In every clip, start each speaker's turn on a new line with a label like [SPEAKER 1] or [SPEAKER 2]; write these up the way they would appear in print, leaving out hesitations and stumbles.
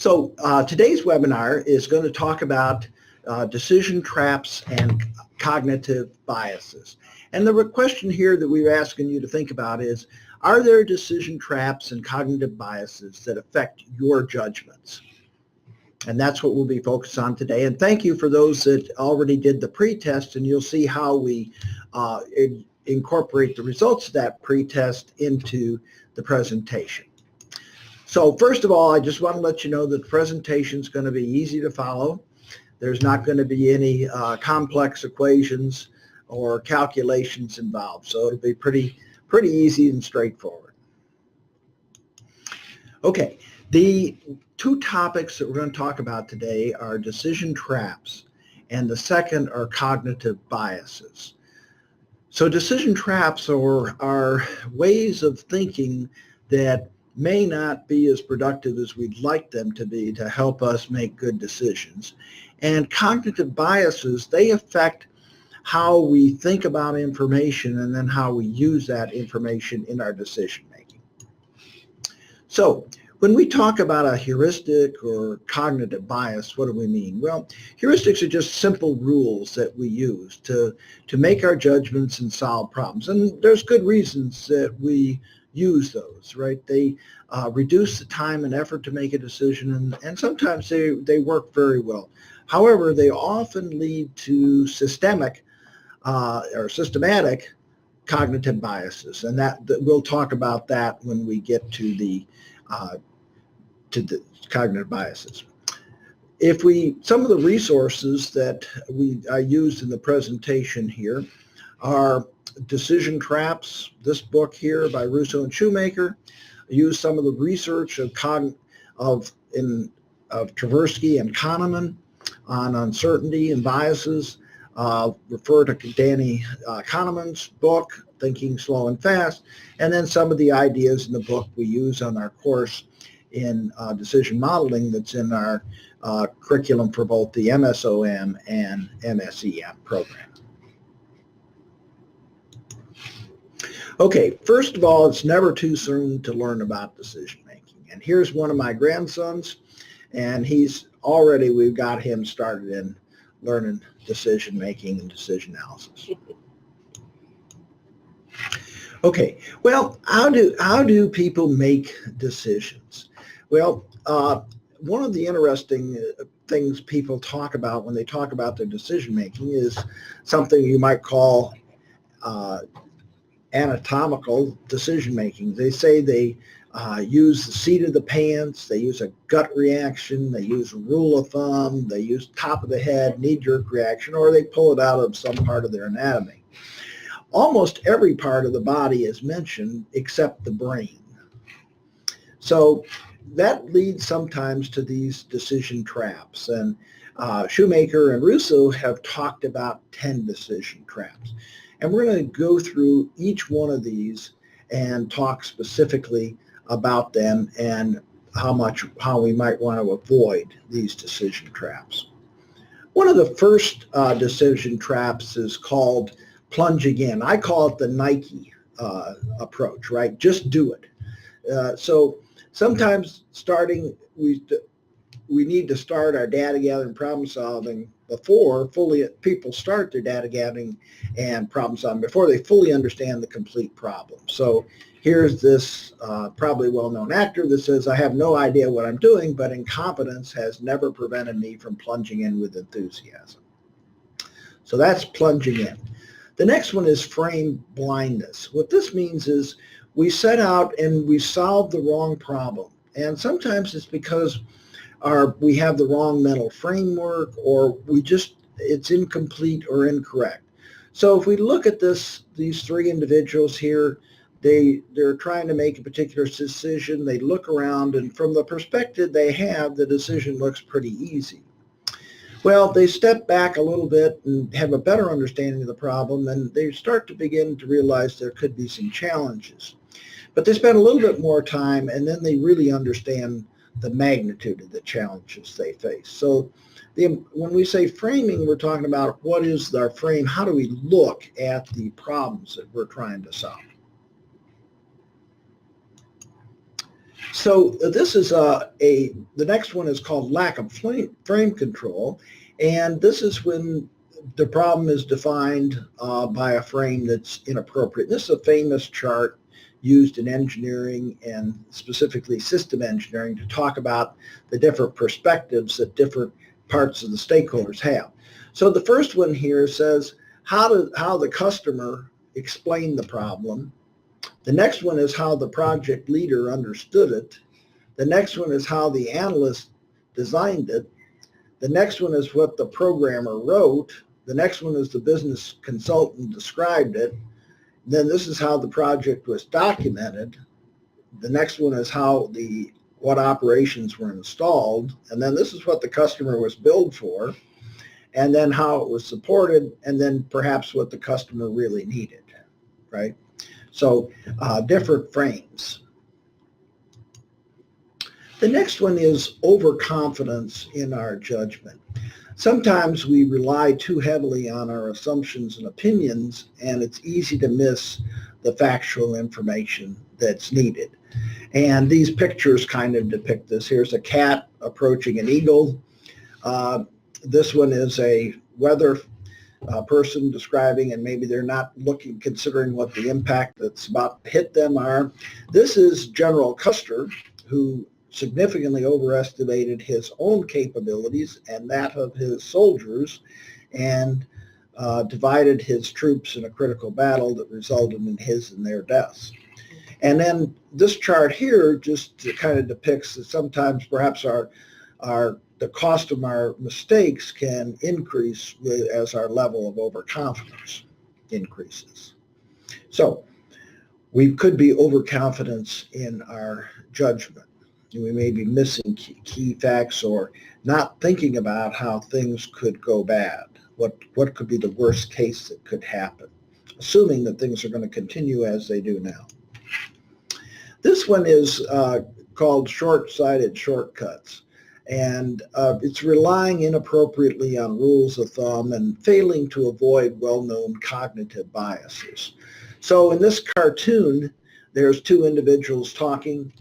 [SPEAKER 1] Today's webinar is going to talk about decision traps and cognitive biases. And the question here that we're asking you to think about is, are there decision traps and cognitive biases that affect your judgments? And that's what we'll be focused on today. And thank you for those that already did the pretest, and you'll see how we incorporate the results of that pretest into the presentation. So first of all, I just want to let you know that the presentation is going to be easy to follow. There's not going to be any complex equations or calculations involved. So it'll be pretty easy and straightforward. Okay, the two topics that we're going to talk about today are decision traps, and the second are cognitive biases. So decision traps are ways of thinking that may not be as productive as we'd like them to be to help us make good decisions. And cognitive biases, they affect how we think about information and then how we use that information in our decision making. So when we talk about a heuristic or cognitive bias, what do we mean? Well, heuristics are just simple rules that we use to make our judgments and solve problems. And there's good reasons that we use those, right? They reduce the time and effort to make a decision, and sometimes they work very well. However, they often lead to systematic cognitive biases, and that we'll talk about that when we get to the cognitive biases. Some of the resources that I used in the presentation here are Decision Traps, this book here by Russo and Shoemaker. I used some of the research of Tversky and Kahneman on uncertainty and biases. Refer to Danny Kahneman's book, Thinking Slow and Fast, and then some of the ideas in the book we use on our course in decision modeling that's in our curriculum for both the MSOM and MSEM program. Okay, first of all, it's never too soon to learn about decision making. And here's one of my grandsons, and we've got him started in learning decision making and decision analysis. Okay, well, how do people make decisions? Well, one of the interesting things people talk about when they talk about their decision making is something you might call anatomical decision making. They say they use the seat of the pants, they use a gut reaction, they use a rule of thumb, they use top of the head, knee-jerk reaction, or they pull it out of some part of their anatomy. Almost every part of the body is mentioned except the brain. So that leads sometimes to these decision traps. And Shoemaker and Russo have talked about 10 decision traps. And we're going to go through each one of these and talk specifically about them and how we might want to avoid these decision traps. One of the first decision traps is called plunging in. I call it the Nike approach, right? Just do it. So sometimes we need to start our data gathering problem solving before people start their data gathering and problem solving before they fully understand the complete problem. So here's this probably well-known actor that says, I have no idea what I'm doing, but incompetence has never prevented me from plunging in with enthusiasm. So that's plunging in. The next one is frame blindness. What this means is we set out and we solve the wrong problem. And sometimes it's because we have the wrong mental framework, or it's incomplete or incorrect. So if we look at these three individuals here, they're trying to make a particular decision. They look around, and from the perspective they have, the decision looks pretty easy. Well, they step back a little bit and have a better understanding of the problem, and they start to begin to realize there could be some challenges. But they spend a little bit more time, and then they really understand the magnitude of the challenges they face. So when we say framing, we're talking about what is our frame, how do we look at the problems that we're trying to solve. So this is the next one is called lack of frame control, and this is when the problem is defined by a frame that's inappropriate. This is a famous chart used in engineering and specifically system engineering to talk about the different perspectives that different parts of the stakeholders have. So the first one here says how the customer explained the problem. The next one is how the project leader understood it. The next one is how the analyst designed it. The next one is what the programmer wrote. The next one is the business consultant described it. Then this is how the project was documented. The next one is what operations were installed. And then this is what the customer was billed for. And then how it was supported. And then perhaps what the customer really needed, right? So different frames. The next one is overconfidence in our judgment. Sometimes we rely too heavily on our assumptions and opinions, and it's easy to miss the factual information that's needed. And these pictures kind of depict this. Here's a cat approaching an eagle. This one is a weather person describing, and maybe they're not considering what the impact that's about to hit them are. This is General Custer, who significantly overestimated his own capabilities and that of his soldiers, and divided his troops in a critical battle that resulted in his and their deaths. And then this chart here just kind of depicts that sometimes perhaps the cost of our mistakes can increase as our level of overconfidence increases. So we could be overconfident in our judgment. We may be missing key facts or not thinking about how things could go bad. What could be the worst case that could happen, assuming that things are going to continue as they do now. This one is called short-sighted shortcuts. And it's relying inappropriately on rules of thumb and failing to avoid well-known cognitive biases. So in this cartoon, there's two individuals talking.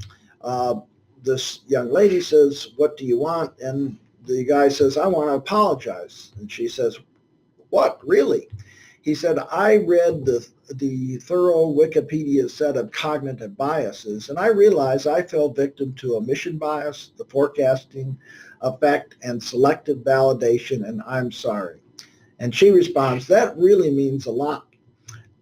[SPEAKER 1] This young lady says, "What do you want?" And the guy says, "I want to apologize." And she says, "What, really?" He said, "I read the thorough Wikipedia set of cognitive biases, and I realized I fell victim to omission bias, the forecasting effect, and selective validation, and I'm sorry." And she responds, "That really means a lot.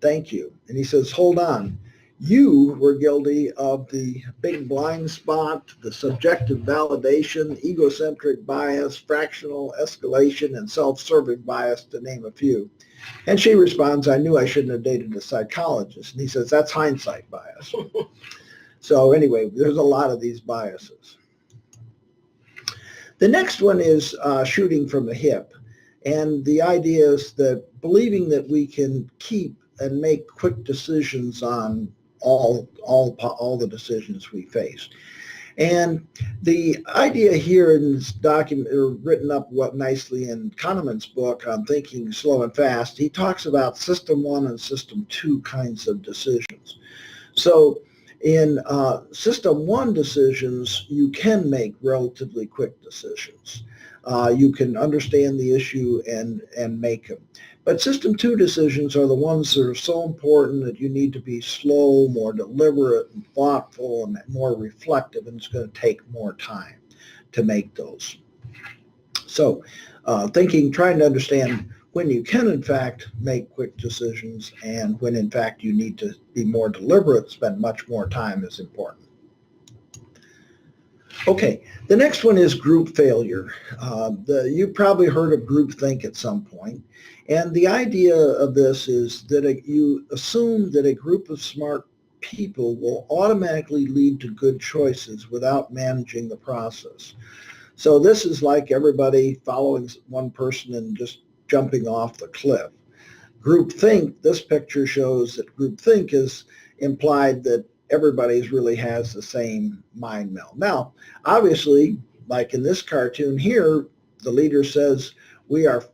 [SPEAKER 1] Thank you." And he says, "Hold on. You were guilty of the big blind spot, the subjective validation, egocentric bias, fractional escalation, and self-serving bias, to name a few." And she responds, "I knew I shouldn't have dated a psychologist." And he says, "That's hindsight bias." So anyway, there's a lot of these biases. The next one is shooting from the hip. And the idea is that believing that we can keep and make quick decisions on all the decisions we face. And the idea here in this document, written up nicely in Kahneman's book on Thinking Slow and Fast, he talks about system 1 and system 2 kinds of decisions. So in system 1 decisions, you can make relatively quick decisions. You can understand the issue and make them. But system 2 decisions are the ones that are so important that you need to be slow, more deliberate and thoughtful and more reflective, and it's going to take more time to make those. So trying to understand when you can in fact make quick decisions and when in fact you need to be more deliberate, spend much more time, is important. Okay, the next one is group failure. You've probably heard of groupthink at some point. And the idea of this is that you assume that a group of smart people will automatically lead to good choices without managing the process. So this is like everybody following one person and just jumping off the cliff. Groupthink, this picture shows that groupthink is implied that everybody really has the same mind meld. Now, obviously, like in this cartoon here, the leader says, "We are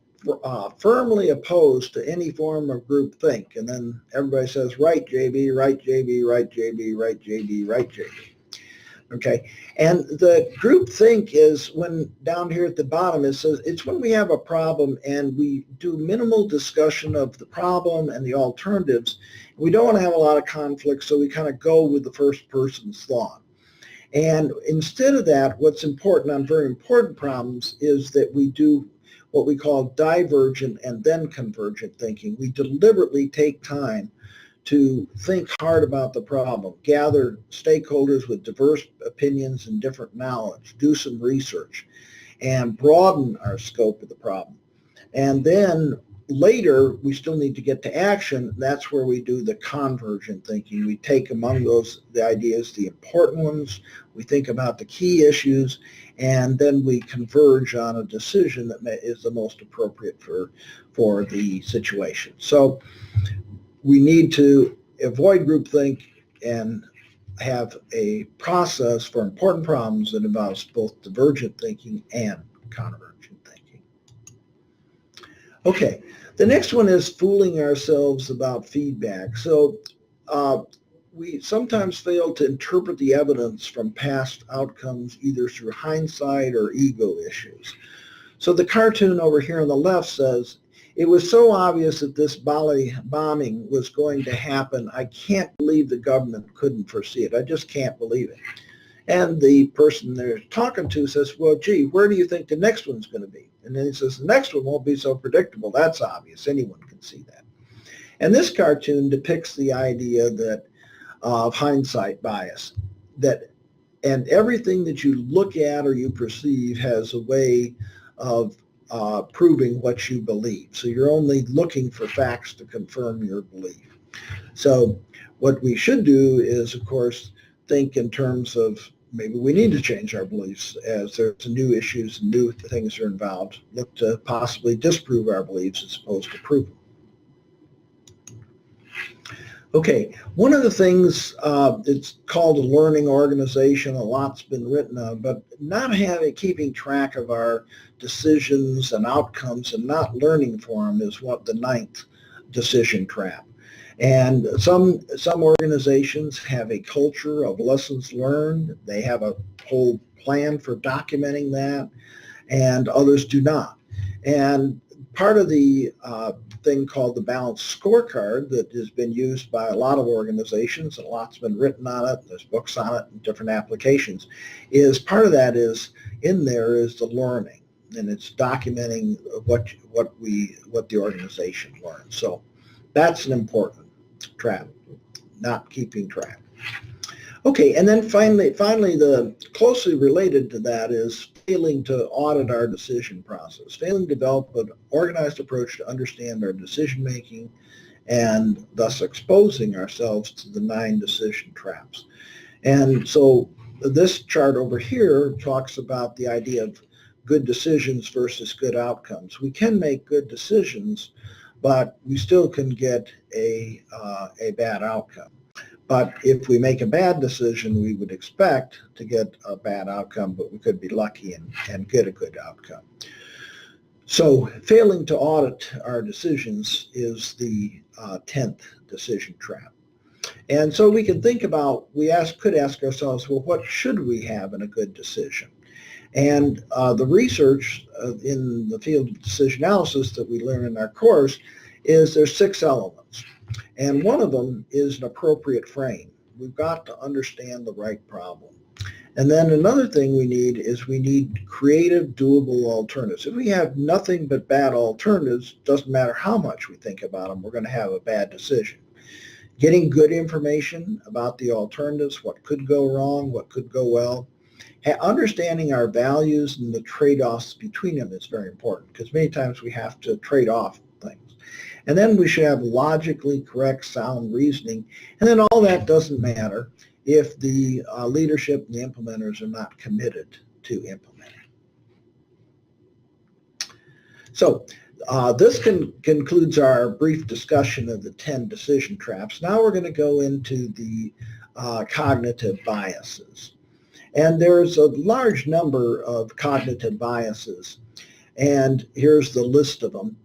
[SPEAKER 1] firmly opposed to any form of groupthink." And then everybody says, "Right, JB, right, JB, right, JB, right, JB, right, JB." Okay, and the group think is when down here at the bottom it says it's when we have a problem and we do minimal discussion of the problem and the alternatives. We don't want to have a lot of conflict, so we kind of go with the first person's thought. And instead of that, what's important on very important problems is that we do what we call divergent and then convergent thinking. We deliberately take time to think hard about the problem, gather stakeholders with diverse opinions and different knowledge, do some research, and broaden our scope of the problem. And then later, we still need to get to action. That's where we do the convergent thinking. We take among those the ideas, the important ones, we think about the key issues, and then we converge on a decision that is the most appropriate for the situation. So we need to avoid groupthink and have a process for important problems that involves both divergent thinking and convergent thinking. Okay, the next one is fooling ourselves about feedback. So we sometimes fail to interpret the evidence from past outcomes either through hindsight or ego issues. So the cartoon over here on the left says, it was so obvious that this Bali bombing was going to happen. I can't believe the government couldn't foresee it. I just can't believe it. And the person they're talking to says, well, gee, where do you think the next one's going to be? And then he says, the next one won't be so predictable. That's obvious. Anyone can see that. And this cartoon depicts the idea that of hindsight bias, that and everything that you look at or you perceive has a way of proving what you believe. So you're only looking for facts to confirm your belief. So what we should do is, of course, think in terms of maybe we need to change our beliefs as there's new issues and new things are involved. Look to possibly disprove our beliefs as opposed to prove them. Okay, one of the things, it's called a learning organization, a lot's been written on, but not keeping track of our decisions and outcomes and not learning from them is what the ninth decision trap. And some organizations have a culture of lessons learned. They have a whole plan for documenting that, and others do not. And part of the thing called the balanced scorecard that has been used by a lot of organizations, and a lot's been written on it, there's books on it and different applications, is part of that is in there is the learning, and it's documenting what the organization learned. So that's an important trap, not keeping track. Okay, and then finally, the closely related to that is failing to audit our decision process, failing to develop an organized approach to understand our decision making, and thus exposing ourselves to the 9 decision traps. And so this chart over here talks about the idea of good decisions versus good outcomes. We can make good decisions, but we still can get a bad outcome. But if we make a bad decision, we would expect to get a bad outcome, but we could be lucky and get a good outcome. So failing to audit our decisions is the 10th decision trap. And so we can think about, could ask ourselves, well, what should we have in a good decision? And the research in the field of decision analysis that we learn in our course is there's 6 elements. And one of them is an appropriate frame. We've got to understand the right problem. And then another thing we need creative, doable alternatives. If we have nothing but bad alternatives, doesn't matter how much we think about them, we're going to have a bad decision. Getting good information about the alternatives, what could go wrong, what could go well. Understanding our values and the trade-offs between them is very important, because many times we have to trade off things. And then we should have logically correct, sound reasoning. And then all that doesn't matter if the leadership and the implementers are not committed to implementing. So this concludes our brief discussion of the 10 decision traps. Now we're going to go into the cognitive biases. And there's a large number of cognitive biases. And here's the list of them.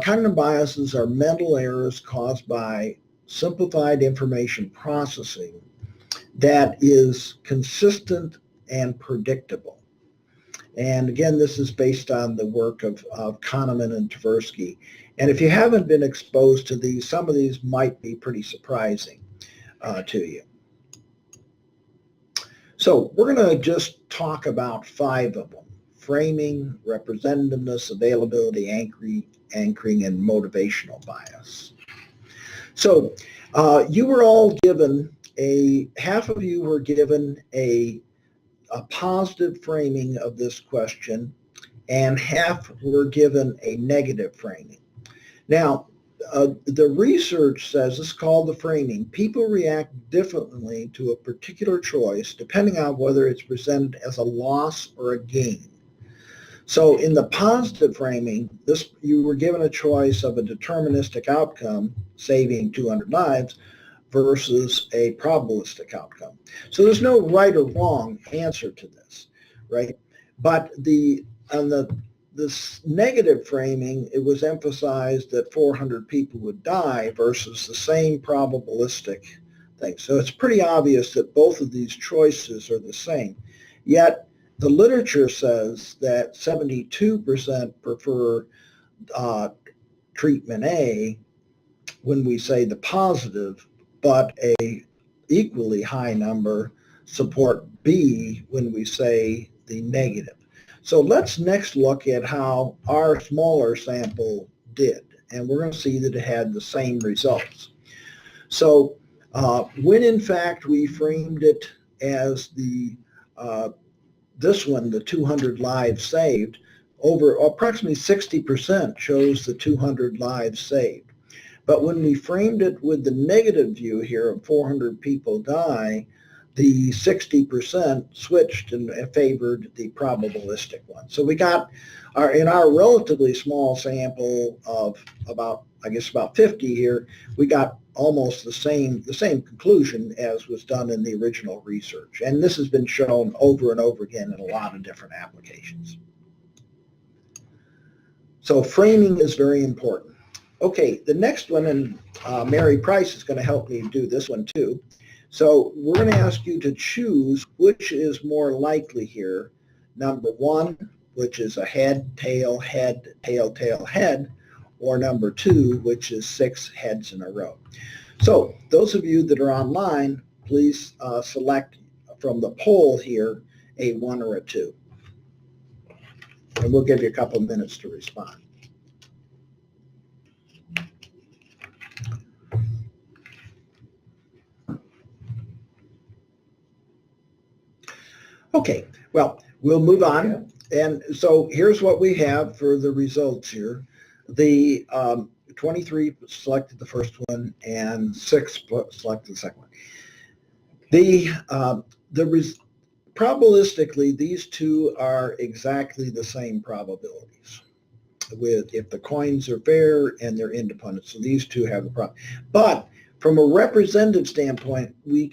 [SPEAKER 1] Cognitive biases are mental errors caused by simplified information processing that is consistent and predictable. And again, this is based on the work of Kahneman and Tversky. And if you haven't been exposed to these, some of these might be pretty surprising to you. So we're going to just talk about 5 of them: framing, representativeness, availability, anchoring, and motivational bias. So you were all given half of you were given a positive framing of this question, and half were given a negative framing. Now, the research says, it's called the framing, people react differently to a particular choice depending on whether it's presented as a loss or a gain. So in the positive framing, you were given a choice of a deterministic outcome, saving 200 lives, versus a probabilistic outcome. So there's no right or wrong answer to this, right? But on this negative framing, it was emphasized that 400 people would die versus the same probabilistic thing. So it's pretty obvious that both of these choices are the same. Yet the literature says that 72% prefer treatment A when we say the positive, but a equally high number support B when we say the negative. So let's next look at how our smaller sample did, and we're going to see that it had the same results. So when in fact we framed it as this one, the 200 lives saved, over approximately 60% chose the 200 lives saved. But when we framed it with the negative view here of 400 people die, the 60% switched and favored the probabilistic one. So we got in our relatively small sample of about 50 here, we got almost the same conclusion as was done in the original research. And this has been shown over and over again in a lot of different applications. So framing is very important. Okay, the next one, and Mary Price is going to help me do this one too. So we're going to ask you to choose which is more likely here. Number 1, which is a head, tail, tail, head, or number 2, which is 6 heads in a row. So those of you that are online, please select from the poll here a 1 or a 2. And we'll give you a couple of minutes to respond. Okay, well, we'll move on. And so here's what we have for the results here. The 23 selected the first one and 6 selected the second one. Probabilistically, these two are exactly the same probabilities if the coins are fair and they're independent. So these two have the problem. But from a representative standpoint, we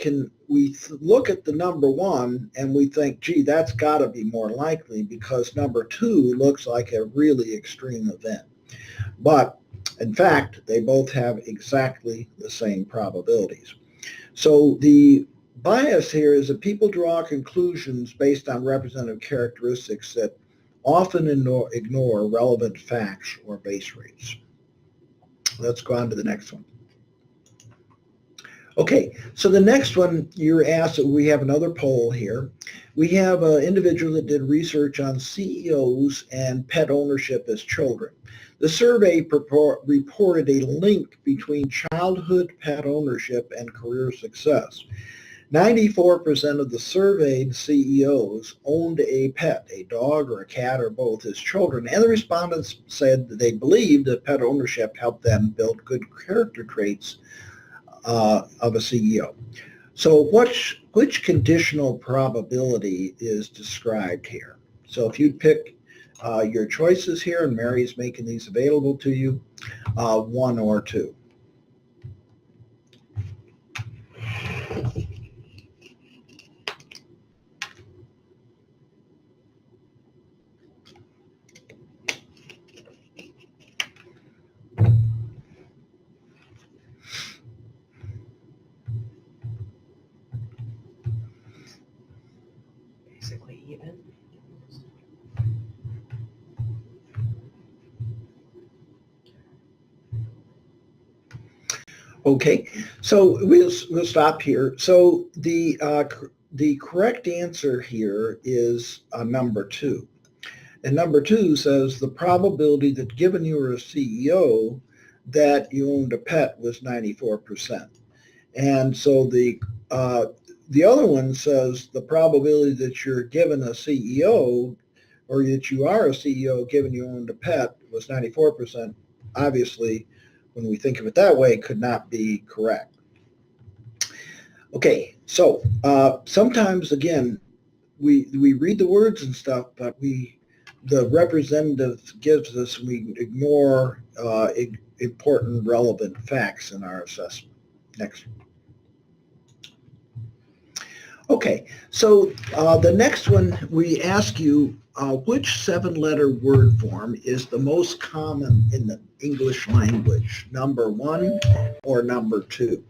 [SPEAKER 1] look at the number 1 and we think, gee, that's got to be more likely because number 2 looks like a really extreme event. But in fact, they both have exactly the same probabilities. So the bias here is that people draw conclusions based on representative characteristics that often ignore relevant facts or base rates. Let's go on to the next one. Okay, so the next one you're asked, we have another poll here. We have an individual that did research on CEOs and pet ownership as children. The survey reported a link between childhood pet ownership and career success. 94% of the surveyed CEOs owned a pet, a dog or a cat or both, as children, and the respondents said that they believed that pet ownership helped them build good character traits of a CEO. So which conditional probability is described here? So if you pick your choices here, and Mary's making these available to you, 1 or 2. Okay, so we'll stop here. So the correct answer here is number 2. And number 2 says the probability that given you were a CEO that you owned a pet was 94%. And so the other one says the probability that you're given a CEO or that you are a CEO given you owned a pet was 94%. Obviously, when we think of it that way, could not be correct. Okay, so sometimes, again, we read the words and stuff, but the representative gives us, we ignore important, relevant facts in our assessment. Next. Okay, so the next one, we ask you which 7-letter word form is the most common in the English language, number 1 or number 2?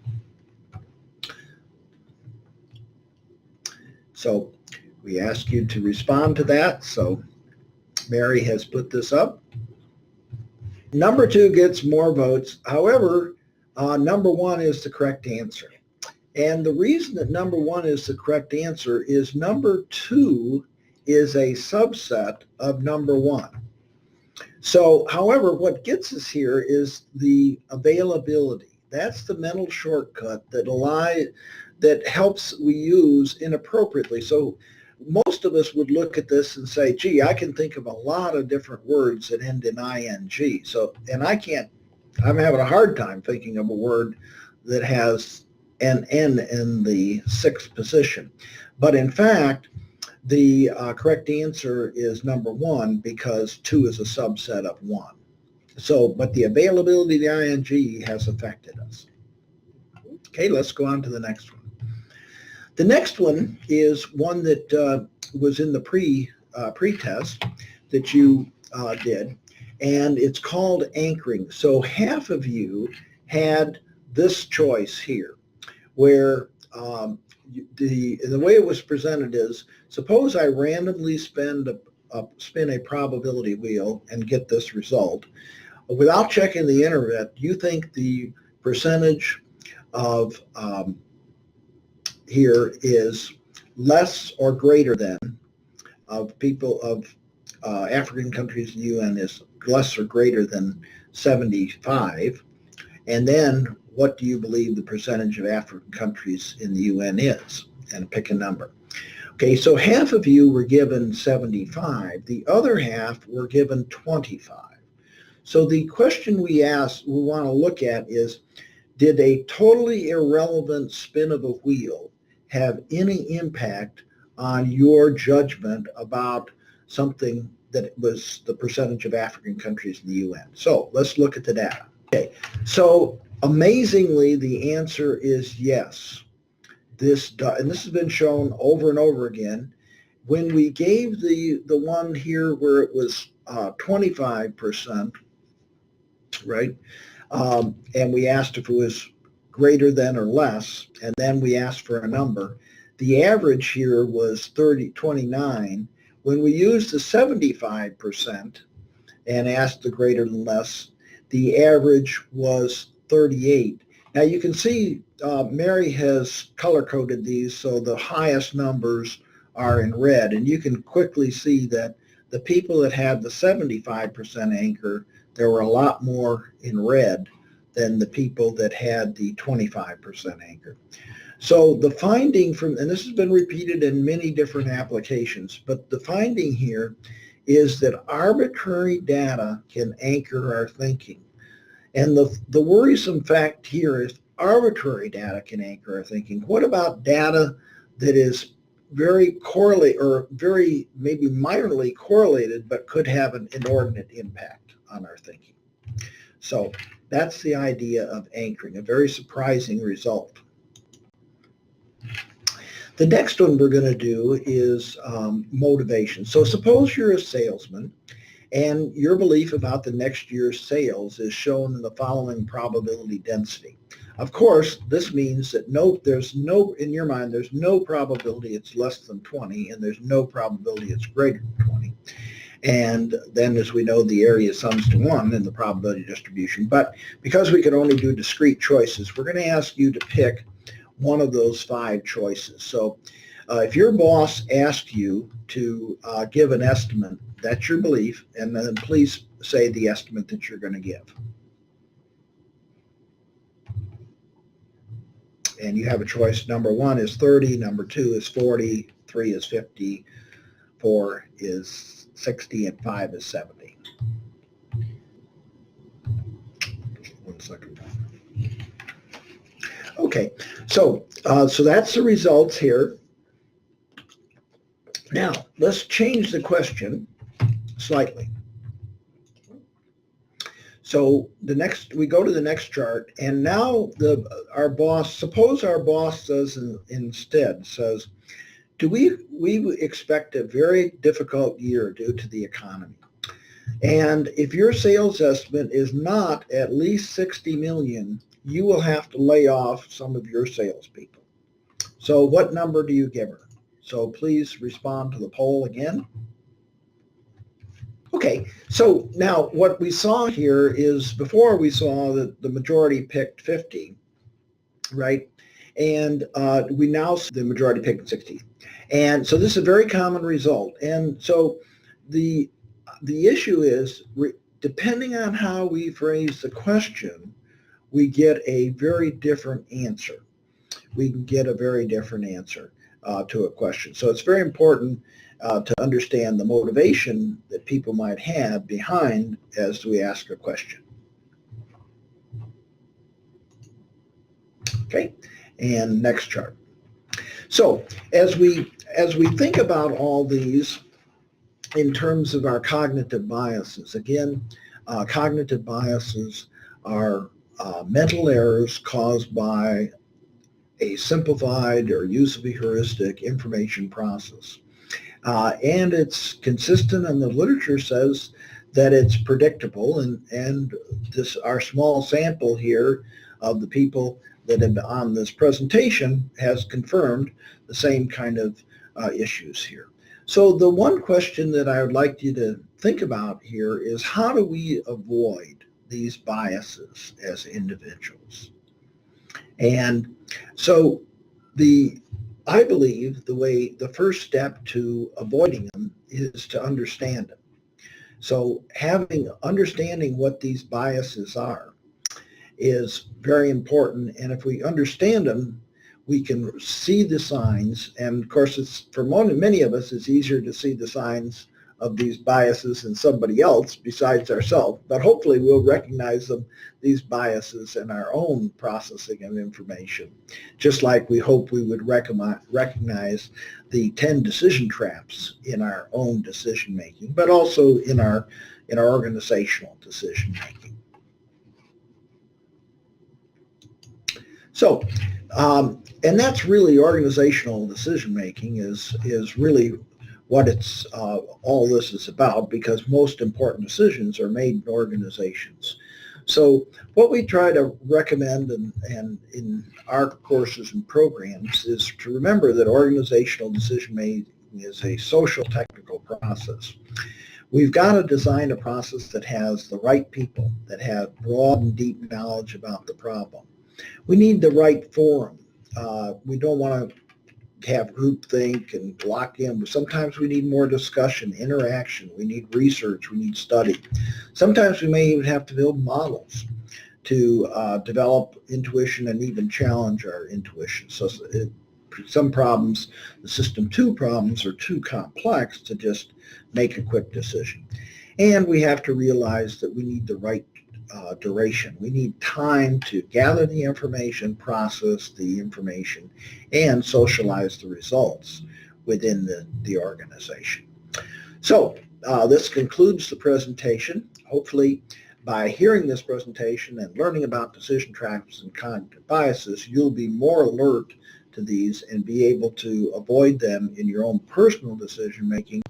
[SPEAKER 1] So we ask you to respond to that. So Mary has put this up. Number 2 gets more votes. However, number 1 is the correct answer. And the reason that number 1 is the correct answer is number 2 is a subset of number 1. So, however, what gets us here is the availability. That's the mental shortcut that helps we use inappropriately. So most of us would look at this and say, gee, I can think of a lot of different words that end in ing. So, and I'm having a hard time thinking of a word that has an N in the 6th position. But in fact, the correct answer is number 1 because 2 is a subset of 1. So, but the availability of the ing has affected us. Okay, let's go on to the next one. The next one is one that was in the pre-test that you did, and it's called anchoring. So half of you had this choice here, where the way it was presented is, suppose I randomly spin a probability wheel and get this result. Without checking the internet, you think the percentage of here is less or greater than of people of African countries in the UN is less or greater than 75. And then what do you believe the percentage of African countries in the UN is? And pick a number. Okay, so half of you were given 75. The other half were given 25. So the question we want to look at is, did a totally irrelevant spin of a wheel have any impact on your judgment about something that was the percentage of African countries in the UN? So let's look at the data. Okay, so amazingly, the answer is yes. And this has been shown over and over again. When we gave the one here where it was 25%, right, and we asked if it was greater than or less, and then we asked for a number, the average here was 29. When we used the 75% and asked the greater than less, the average was 38. Now you can see Mary has color-coded these so the highest numbers are in red, and you can quickly see that the people that had the 75% anchor, there were a lot more in red than the people that had the 25% anchor. So the finding and this has been repeated in many different applications, but the finding here is that arbitrary data can anchor our thinking. And the worrisome fact here is arbitrary data can anchor our thinking. What about data that is very correlated or very maybe minorly correlated but could have an inordinate impact on our thinking? So that's the idea of anchoring, a very surprising result. The next one we're going to do is motivation. So suppose you're a salesman and your belief about the next year's sales is shown in the following probability density. Of course, this means that in your mind, there's no probability it's less than 20, and there's no probability it's greater than 20. And then, as we know, the area sums to 1 in the probability distribution. But because we can only do discrete choices, we're going to ask you to pick one of those 5 choices. So if your boss asked you to give an estimate, that's your belief, and then please say the estimate that you're going to give. And you have a choice. Number 1 is 30, number 2 is 40, 3 is 50, 4 is 60, and 5 is 70. Just 1 second. Okay, so that's the results here. Now, let's change the question slightly. So we go to the next chart, and now suppose our boss instead says, we expect a very difficult year due to the economy. And if your sales estimate is not at least 60 million, you will have to lay off some of your salespeople. So what number do you give her? So please respond to the poll again. Okay, so now what we saw here is before we saw that the majority picked 50, right? And we now see the majority picked 60. And so this is a very common result. And so the issue is, depending on how we phrase the question, we get a very different answer. We can get a very different answer to a question. So it's very important to understand the motivation that people might have behind as we ask a question. Okay, and next chart. So as we think about all these in terms of our cognitive biases, again, cognitive biases are mental errors caused by a simplified or use of a heuristic information process. And it's consistent, and the literature says that it's predictable, and our small sample here of the people that have been on this presentation has confirmed the same kind of issues here. So the one question that I would like you to think about here is, how do we avoid these biases as individuals? And so I believe the first step to avoiding them is to understand them. So understanding what these biases are is very important. And if we understand them, we can see the signs. And of course, for many of us, it's easier to see the signs of these biases in somebody else besides ourselves. But hopefully we'll recognize these biases in our own processing of information, just like we hope we would recognize the 10 decision traps in our own decision making, but also in our organizational decision making. So, and that's really organizational decision making is really what all this is about, because most important decisions are made in organizations. So what we try to recommend and in our courses and programs is to remember that organizational decision making is a social technical process. We've got to design a process that has the right people, that have broad and deep knowledge about the problem. We need the right forum. We don't want to have groupthink and lock in. Sometimes we need more discussion, interaction. We need research. We need study. Sometimes we may even have to build models to develop intuition and even challenge our intuition. So some problems, the system 2 problems, are too complex to just make a quick decision. And we have to realize that we need the right duration. We need time to gather the information, process the information, and socialize the results within the organization. So this concludes the presentation. Hopefully, by hearing this presentation and learning about decision traps and cognitive biases, you'll be more alert to these and be able to avoid them in your own personal decision making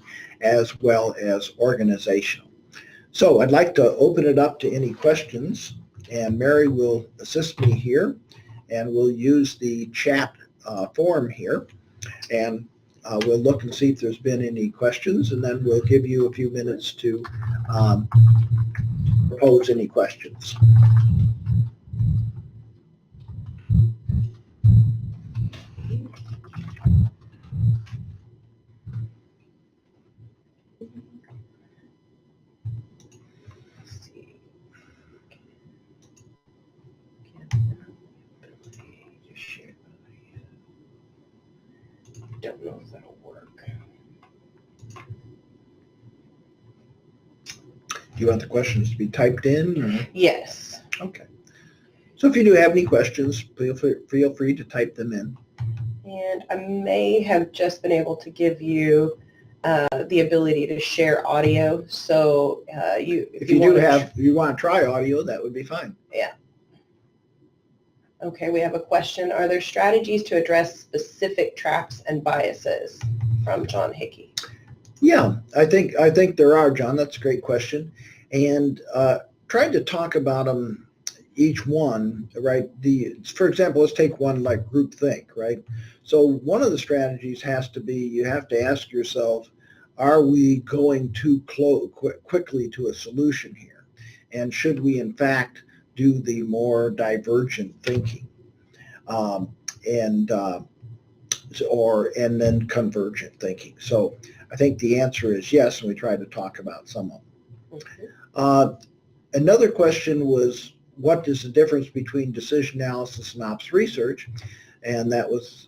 [SPEAKER 1] as well as organizational. So I'd like to open it up to any questions, And Mary will assist me here, and we'll use the chat form here, and we'll look and see if there's been any questions, and then we'll give you a few minutes to propose any questions.
[SPEAKER 2] Don't know if that'll work.
[SPEAKER 1] Do you want the questions to be typed in? Or?
[SPEAKER 2] Yes.
[SPEAKER 1] Okay. So if you do have any questions, feel free to type them in.
[SPEAKER 2] And I may have just been able to give you the ability to share audio. So
[SPEAKER 1] if you want to try audio, that would be fine.
[SPEAKER 2] Yeah. Okay, we have a question. Are there strategies to address specific traps and biases? From John Hickey.
[SPEAKER 1] Yeah, I think there are, John. That's a great question. And trying to talk about them, each one, right? For example, let's take one like groupthink, right? So one of the strategies has to be, you have to ask yourself, are we going too quickly to a solution here? And should we, in fact, do the more divergent thinking, and then convergent thinking? So I think the answer is yes, and we tried to talk about some of them. Okay. Another question was, what is the difference between decision analysis and ops research? And that was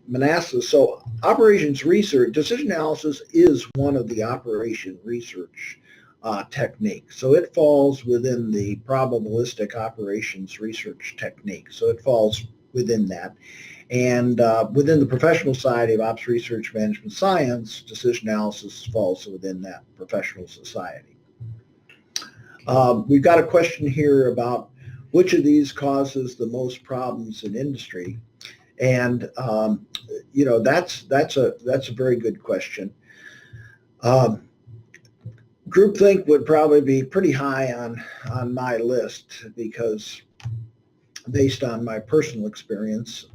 [SPEAKER 1] Manassas. So operations research, decision analysis is one of the operation research techniques. So it falls within the probabilistic operations research technique. So it falls within that. And within the professional side of ops research management science, decision analysis falls within that professional society. We've got a question here about which of these causes the most problems in industry. And that's a very good question. Groupthink would probably be pretty high on my list, because based on my personal experience,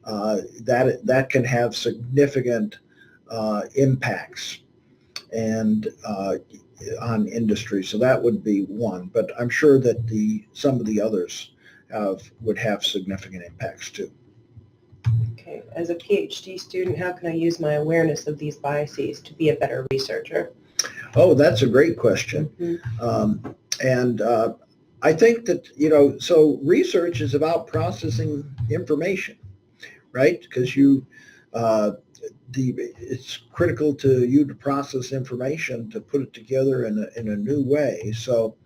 [SPEAKER 1] that can have significant impacts and on industry. So that would be one. But I'm sure that some of the others would have significant impacts too.
[SPEAKER 2] Okay. As a PhD student, how can I use my awareness of these biases to be a better researcher?
[SPEAKER 1] Oh, that's a great question.
[SPEAKER 2] Mm-hmm.
[SPEAKER 1] And I think that, so research is about processing information, right? Because it's critical to you to process information, to put it together in a new way. So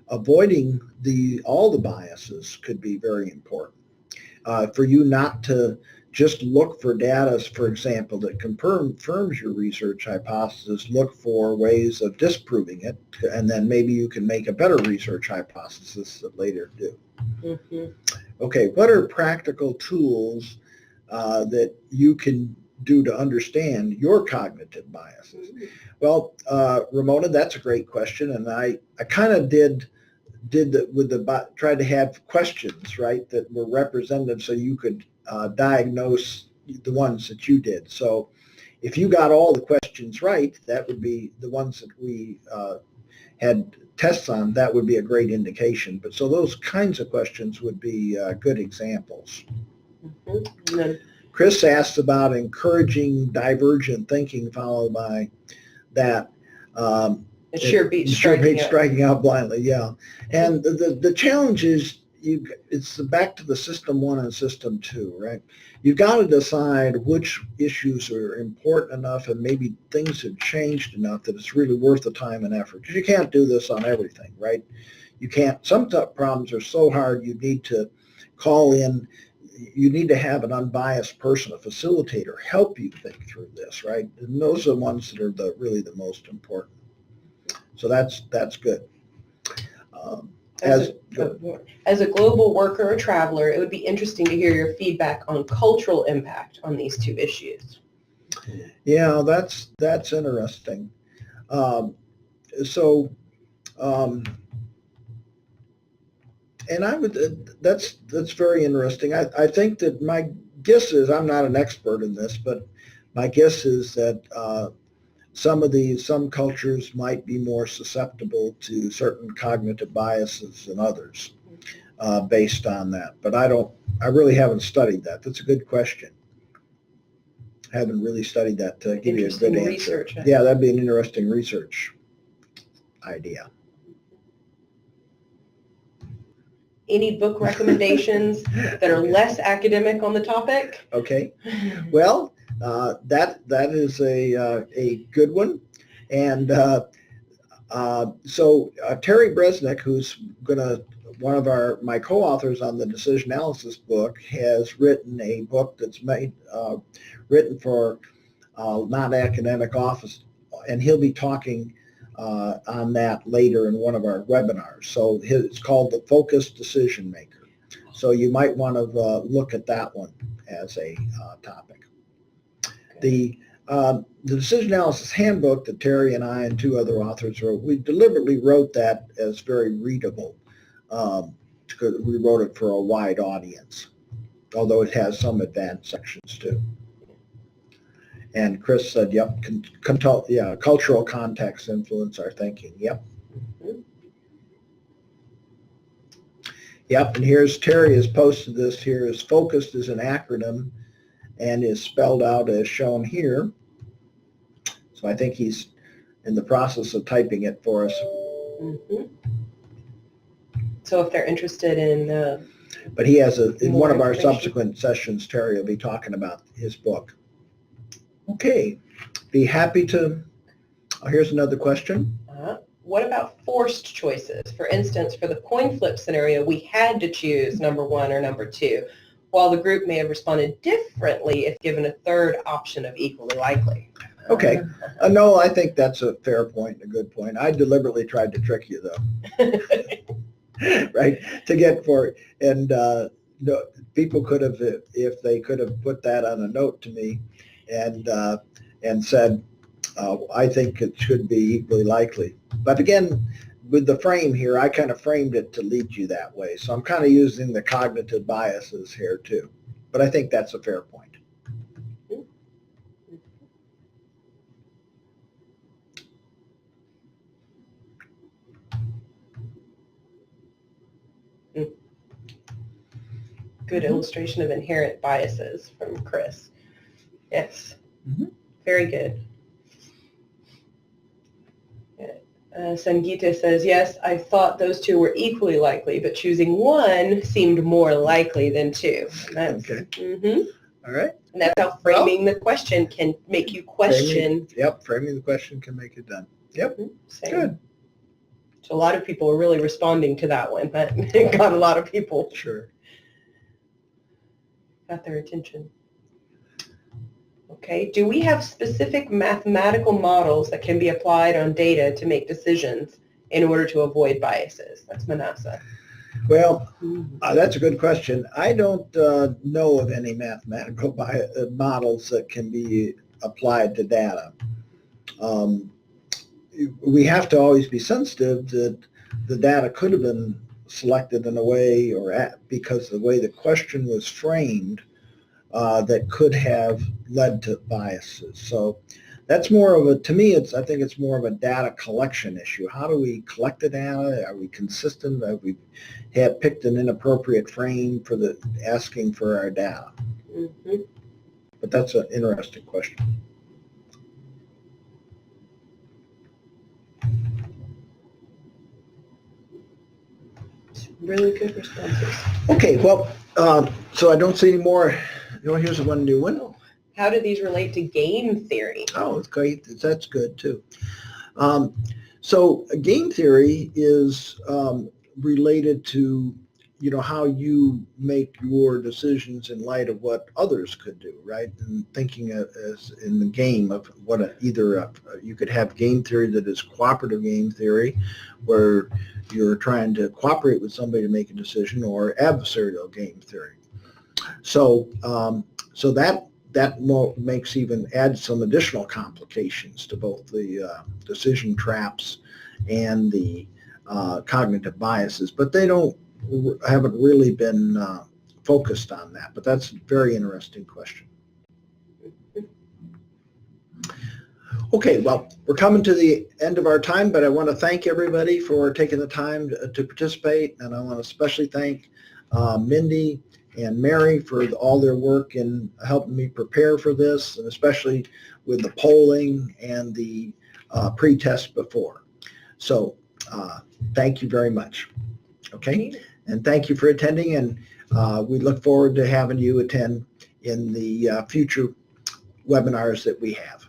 [SPEAKER 1] avoiding all the biases could be very important. For you not to just look for data, for example, that confirms your research hypothesis, look for ways of disproving it, and then maybe you can make a better research hypothesis that later do.
[SPEAKER 2] Mm-hmm.
[SPEAKER 1] Okay, what are practical tools that you can do to understand your cognitive biases? Mm-hmm. Well, Ramona, that's a great question, and I kind of did tried to have questions, right, that were representative, so you could diagnose the ones that you did. So if you got all the questions right, that would be the ones that we had tests on. That would be a great indication. But so those kinds of questions would be good examples. Mm-hmm. Then Chris asked about encouraging divergent thinking, followed by that.
[SPEAKER 2] It sure beats striking
[SPEAKER 1] out blindly, yeah. And the challenge is it's back to the system 1 and system 2, right? You've got to decide which issues are important enough and maybe things have changed enough that it's really worth the time and effort. Because you can't do this on everything, right? You can't. Some problems are so hard you need to call in. You need to have an unbiased person, a facilitator, help you think through this, right? And those are the ones that are really the most important. So that's good.
[SPEAKER 2] As a global worker or traveler, it would be interesting to hear your feedback on cultural impact on these two issues.
[SPEAKER 1] Yeah, that's interesting. And I would, that's very interesting. I think that my guess is, I'm not an expert in this, but my guess is that some cultures might be more susceptible to certain cognitive biases than others based on that. But I really haven't studied that. That's a good question. Haven't really studied that to give you a good answer.
[SPEAKER 2] Research.
[SPEAKER 1] Yeah, that'd be an interesting research idea.
[SPEAKER 2] Any book recommendations that are less academic on the topic?
[SPEAKER 1] Okay. Well, that is a good one. And so Terry Bresnick, who's one of my co-authors on the decision analysis book, has written a book that's written for non-academic office, and he'll be talking on that later in one of our webinars. So it's called The Focused Decision Maker. So you might want to look at that one as a topic. The Decision Analysis Handbook that Terry and I and two other authors wrote, we deliberately wrote that as very readable. Because we wrote it for a wide audience, although it has some advanced sections too. And Chris said, yep, cultural context influence our thinking. Yep. Mm-hmm. Yep, and here's Terry has posted this here. Is focused is an acronym and is spelled out as shown here. So I think he's in the process of typing it for us.
[SPEAKER 2] Mm-hmm. So if they're interested in...
[SPEAKER 1] but he has in one of our subsequent sessions, Terry will be talking about his book. Okay, be happy to... here's another question.
[SPEAKER 2] What about forced choices? For instance, for the coin flip scenario, we had to choose number 1 or number 2, while the group may have responded differently if given a third option of equally likely.
[SPEAKER 1] Okay. No, I think that's a fair point, a good point. I deliberately tried to trick you, though. Right? To get for it. And no, people could have, if they could have put that on a note to me and said, I think it should be equally likely. But again, with the frame here, I kind of framed it to lead you that way. So I'm kind of using the cognitive biases here too. But I think that's a fair point.
[SPEAKER 2] Good illustration of inherent biases from Chris. Yes. Mm-hmm. Very good. Sangeeta says, yes, I thought those two were equally likely, but choosing one seemed more likely than 2. That's,
[SPEAKER 1] okay.
[SPEAKER 2] Mm-hmm.
[SPEAKER 1] All right.
[SPEAKER 2] And that's how framing the question can make you question.
[SPEAKER 1] Framing the question can make it done. Yep.
[SPEAKER 2] Same.
[SPEAKER 1] Good.
[SPEAKER 2] So a lot of people are really responding to that one, but it got a lot of people.
[SPEAKER 1] Sure.
[SPEAKER 2] Got their attention. Okay, do we have specific mathematical models that can be applied on data to make decisions in order to avoid biases? That's Manasa.
[SPEAKER 1] Well, that's a good question. I don't know of any mathematical models that can be applied to data. We have to always be sensitive that the data could have been selected in a way because the way the question was framed that could have led to biases. So that's more of I think it's more of a data collection issue. How do we collect the data? Are we consistent? Have we picked an inappropriate frame for asking for our data? Mm-hmm. But that's an interesting question.
[SPEAKER 2] Really good responses.
[SPEAKER 1] Okay, well, so I don't see any more. Here's one new one.
[SPEAKER 2] How do these relate to game theory?
[SPEAKER 1] Oh, it's great. That's good too. So game theory is related to, how you make your decisions in light of what others could do, right? And thinking as in the game of what you could have game theory that is cooperative game theory, where you're trying to cooperate with somebody to make a decision, or adversarial game theory. So that adds some additional complications to both the decision traps and the cognitive biases, but they don't haven't really been focused on that, but that's a very interesting question. Okay, well, we're coming to the end of our time, but I want to thank everybody for taking the time to participate, and I want to especially thank Mindy and Mary for all their work in helping me prepare for this, and especially with the polling and the pre-test before. So thank you very much. Okay, and thank you for attending, and we look forward to having you attend in the future webinars that we have.